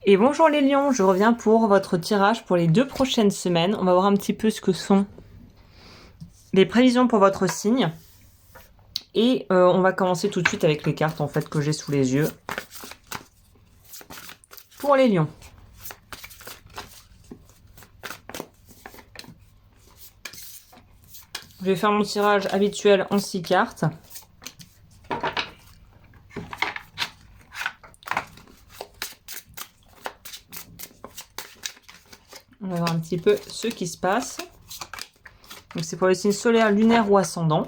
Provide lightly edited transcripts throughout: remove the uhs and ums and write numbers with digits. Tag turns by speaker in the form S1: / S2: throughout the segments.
S1: Et bonjour les lions, je reviens pour votre tirage pour les 2 prochaines semaines. On va voir un petit peu ce que sont les prévisions pour votre signe. Et on va commencer tout de suite avec les cartes en fait que j'ai sous les yeux. Pour les lions. Je vais faire mon tirage habituel en 6 cartes. On va voir un petit peu ce qui se passe. Donc c'est pour les signes solaires, lunaires ou ascendants.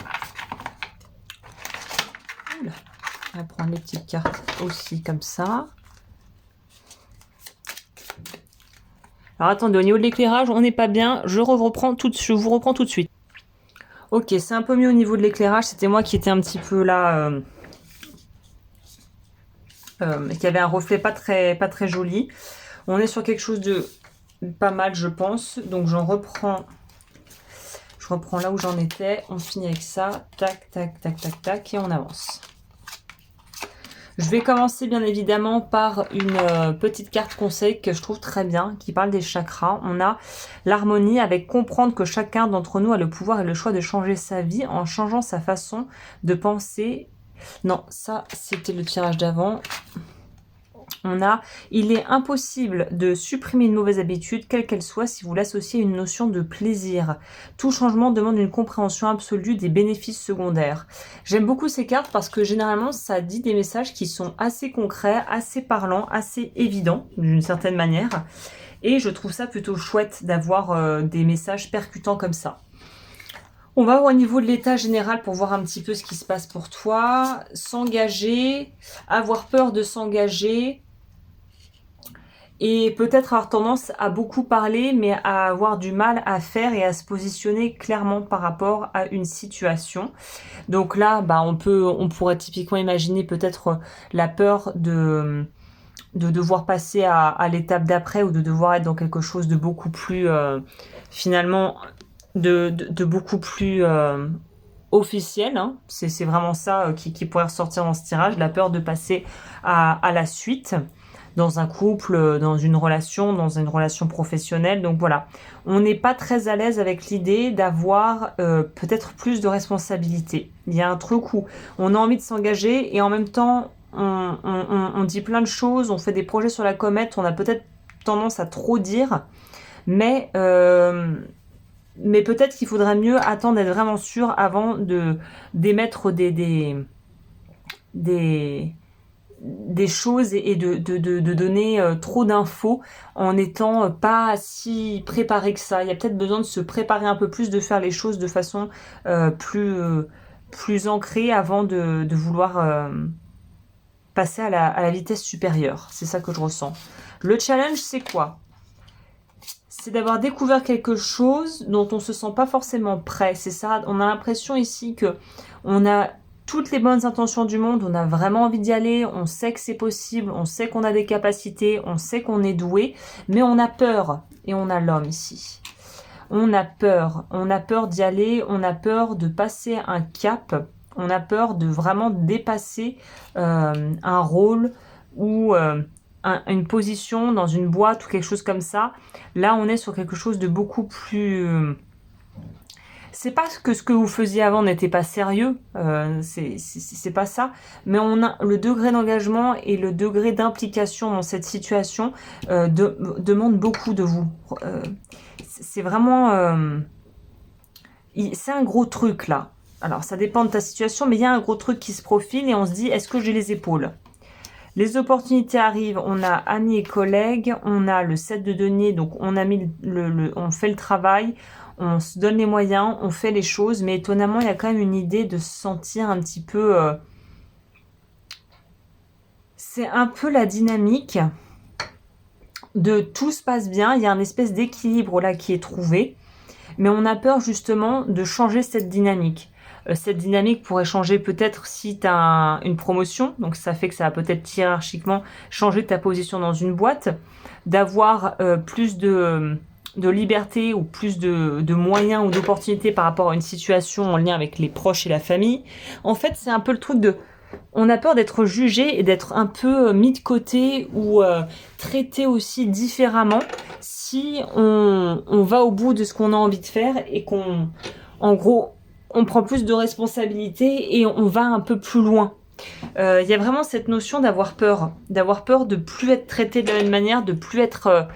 S1: On va prendre les petites cartes aussi comme ça. Alors attendez, au niveau de l'éclairage, on n'est pas bien. Je vous reprends tout de suite. Ok, c'est un peu mieux au niveau de l'éclairage. C'était moi qui étais un petit peu là, qui avait un reflet pas très joli. On est sur quelque chose de pas mal, je pense. Donc je reprends là où j'en étais. On finit avec ça. Tac, tac, tac, tac, tac, et on avance. Je vais commencer bien évidemment par une petite carte conseil que je trouve très bien, qui parle des chakras. On a l'harmonie avec comprendre que chacun d'entre nous a le pouvoir et le choix de changer sa vie en changeant sa façon de penser. Non, ça c'était le tirage d'avant. On a, il est impossible de supprimer une mauvaise habitude, quelle qu'elle soit, si vous l'associez à une notion de plaisir. Tout changement demande une compréhension absolue des bénéfices secondaires. J'aime beaucoup ces cartes parce que généralement, ça dit des messages qui sont assez concrets, assez parlants, assez évidents, d'une certaine manière. Et je trouve ça plutôt chouette d'avoir des messages percutants comme ça. On va voir au niveau de l'état général pour voir un petit peu ce qui se passe pour toi. S'engager, avoir peur de s'engager, et peut-être avoir tendance à beaucoup parler, mais à avoir du mal à faire et à se positionner clairement par rapport à une situation. Donc là, on pourrait typiquement imaginer peut-être la peur de devoir passer à l'étape d'après ou de devoir être dans quelque chose de beaucoup plus, finalement, de beaucoup plus officiel. Hein. C'est vraiment ça qui pourrait ressortir dans ce tirage, la peur de passer à la suite dans un couple, dans une relation professionnelle. Donc voilà, on n'est pas très à l'aise avec l'idée d'avoir peut-être plus de responsabilités. Il y a un truc où on a envie de s'engager et en même temps, on dit plein de choses, on fait des projets sur la comète, on a peut-être tendance à trop dire, mais peut-être qu'il faudrait mieux attendre d'être vraiment sûr avant d'émettre des choses et de donner trop d'infos en étant pas si préparé que ça. Il y a peut-être besoin de se préparer un peu plus, de faire les choses de façon plus ancrée avant de vouloir passer à la vitesse supérieure. C'est ça que je ressens. Le challenge, c'est quoi? C'est d'avoir découvert quelque chose dont on se sent pas forcément prêt. C'est ça, on a l'impression ici que on a toutes les bonnes intentions du monde, on a vraiment envie d'y aller, on sait que c'est possible, on sait qu'on a des capacités, on sait qu'on est doué, mais on a peur, et on a l'homme ici. On a peur d'y aller, on a peur de passer un cap, on a peur de vraiment dépasser un rôle ou une position dans une boîte ou quelque chose comme ça. Là, on est sur quelque chose de beaucoup plus... C'est pas que ce que vous faisiez avant n'était pas sérieux, c'est pas ça, mais on a le degré d'engagement et le degré d'implication dans cette situation demande beaucoup de vous. C'est vraiment... c'est un gros truc là. Alors ça dépend de ta situation, mais il y a un gros truc qui se profile et on se dit, est-ce que j'ai les épaules? Les opportunités arrivent, on a amis et collègues, on a le 7 de denier, donc on a mis on fait le travail, on se donne les moyens, on fait les choses, mais étonnamment, il y a quand même une idée de se sentir un petit peu... c'est un peu la dynamique de tout se passe bien, il y a un espèce d'équilibre là qui est trouvé, mais on a peur justement de changer cette dynamique. Cette dynamique pourrait changer peut-être si tu as une promotion, donc ça fait que ça va peut-être hiérarchiquement changer ta position dans une boîte, d'avoir plus de liberté ou plus de moyens ou d'opportunités par rapport à une situation en lien avec les proches et la famille. En fait, c'est un peu le truc de on a peur d'être jugé et d'être un peu mis de côté ou traité aussi différemment si on va au bout de ce qu'on a envie de faire et qu'on, en gros, on prend plus de responsabilités et on va un peu plus loin. Il y a vraiment cette notion d'avoir peur de plus être traité de la même manière, de plus être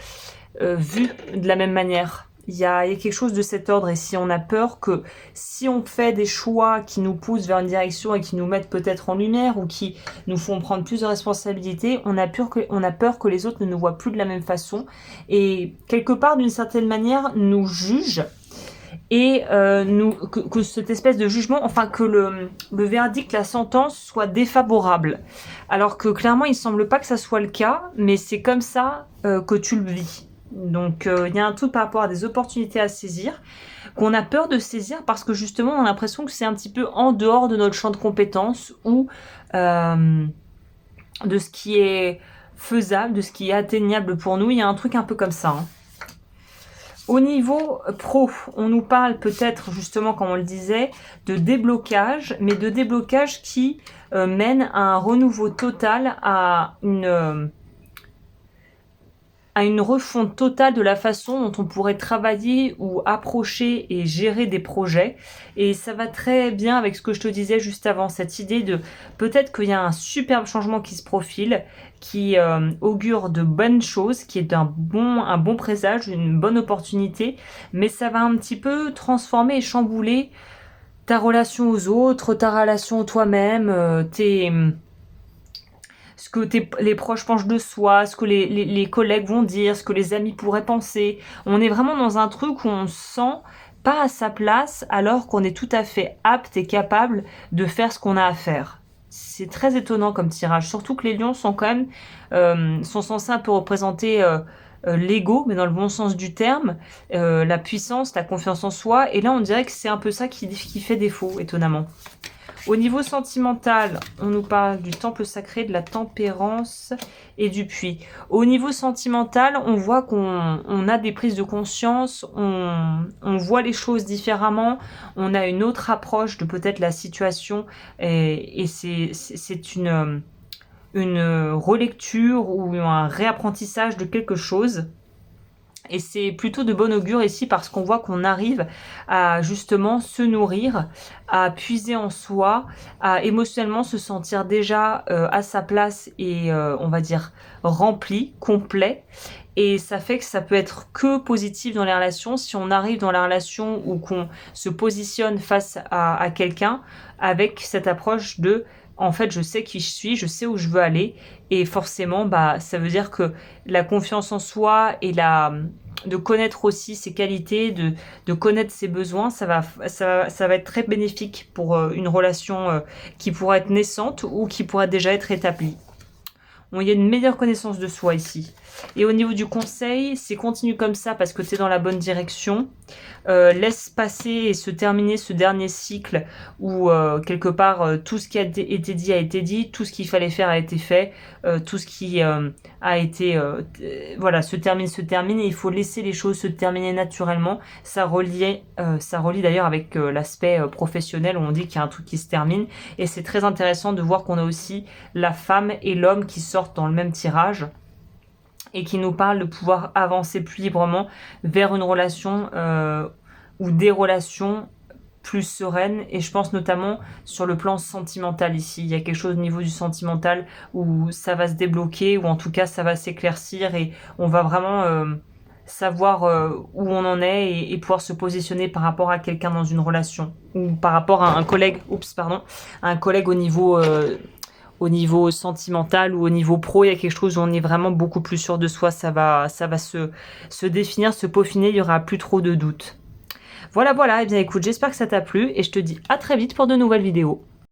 S1: vu de la même manière. Il y a quelque chose de cet ordre, et si on a peur que si on fait des choix qui nous poussent vers une direction et qui nous mettent peut-être en lumière ou qui nous font prendre plus de responsabilités, on a peur que les autres ne nous voient plus de la même façon et quelque part d'une certaine manière nous jugent et que cette espèce de jugement, enfin que le verdict, la sentence soit défavorable. Alors que clairement il semble pas que ça soit le cas, mais c'est comme ça que tu le vis. Donc il y a un truc par rapport à des opportunités à saisir, qu'on a peur de saisir parce que justement on a l'impression que c'est un petit peu en dehors de notre champ de compétences ou de ce qui est faisable, de ce qui est atteignable pour nous. Il y a un truc un peu comme ça. Au niveau pro, on nous parle peut-être justement, comme on le disait, de déblocage, mais de déblocage qui mène à un renouveau total, à une refonte totale de la façon dont on pourrait travailler ou approcher et gérer des projets. Et ça va très bien avec ce que je te disais juste avant, cette idée de peut-être qu'il y a un superbe changement qui se profile, qui augure de bonnes choses, qui est un bon présage, une bonne opportunité, mais ça va un petit peu transformer et chambouler ta relation aux autres, ta relation à toi-même, ce que les proches pensent de soi, ce que les collègues vont dire, ce que les amis pourraient penser. On est vraiment dans un truc où on se sent pas à sa place alors qu'on est tout à fait apte et capable de faire ce qu'on a à faire. C'est très étonnant comme tirage, surtout que les lions sont quand même sont censés un peu représenter l'ego, mais dans le bon sens du terme, la puissance, la confiance en soi, et là on dirait que c'est un peu ça qui fait défaut, étonnamment. Au niveau sentimental, on nous parle du temple sacré, de la tempérance et du puits. Au niveau sentimental, on voit qu'on a des prises de conscience, on voit les choses différemment, on a une autre approche de peut-être la situation et c'est une relecture ou un réapprentissage de quelque chose. Et c'est plutôt de bon augure ici parce qu'on voit qu'on arrive à justement se nourrir, à puiser en soi, à émotionnellement se sentir déjà à sa place et on va dire rempli, complet. Et ça fait que ça peut être que positif dans les relations si on arrive dans la relation ou qu'on se positionne face à quelqu'un avec cette approche de en fait, je sais qui je suis, je sais où je veux aller, et forcément, bah, ça veut dire que la confiance en soi et de connaître aussi ses qualités, de connaître ses besoins, ça va être très bénéfique pour une relation qui pourrait être naissante ou qui pourrait déjà être établie. Bon, il y a une meilleure connaissance de soi ici. Et au niveau du conseil, c'est continue comme ça parce que tu es dans la bonne direction. Laisse passer et se terminer ce dernier cycle où quelque part tout ce qui a été dit a été dit, tout ce qu'il fallait faire a été fait, tout ce qui a été voilà se termine et il faut laisser les choses se terminer naturellement. Ça relie d'ailleurs avec l'aspect professionnel où on dit qu'il y a un truc qui se termine et c'est très intéressant de voir qu'on a aussi la femme et l'homme qui sortent dans le même tirage et qui nous parle de pouvoir avancer plus librement vers une relation ou des relations plus sereines. Et je pense notamment sur le plan sentimental ici. Il y a quelque chose au niveau du sentimental où ça va se débloquer, ou en tout cas ça va s'éclaircir et on va vraiment savoir où on en est et pouvoir se positionner par rapport à quelqu'un dans une relation ou par rapport à un collègue, un collègue au niveau sentimental ou au niveau pro, il y a quelque chose où on est vraiment beaucoup plus sûr de soi, ça va se définir, se peaufiner, il n'y aura plus trop de doutes. Voilà, et bien écoute, j'espère que ça t'a plu et je te dis à très vite pour de nouvelles vidéos.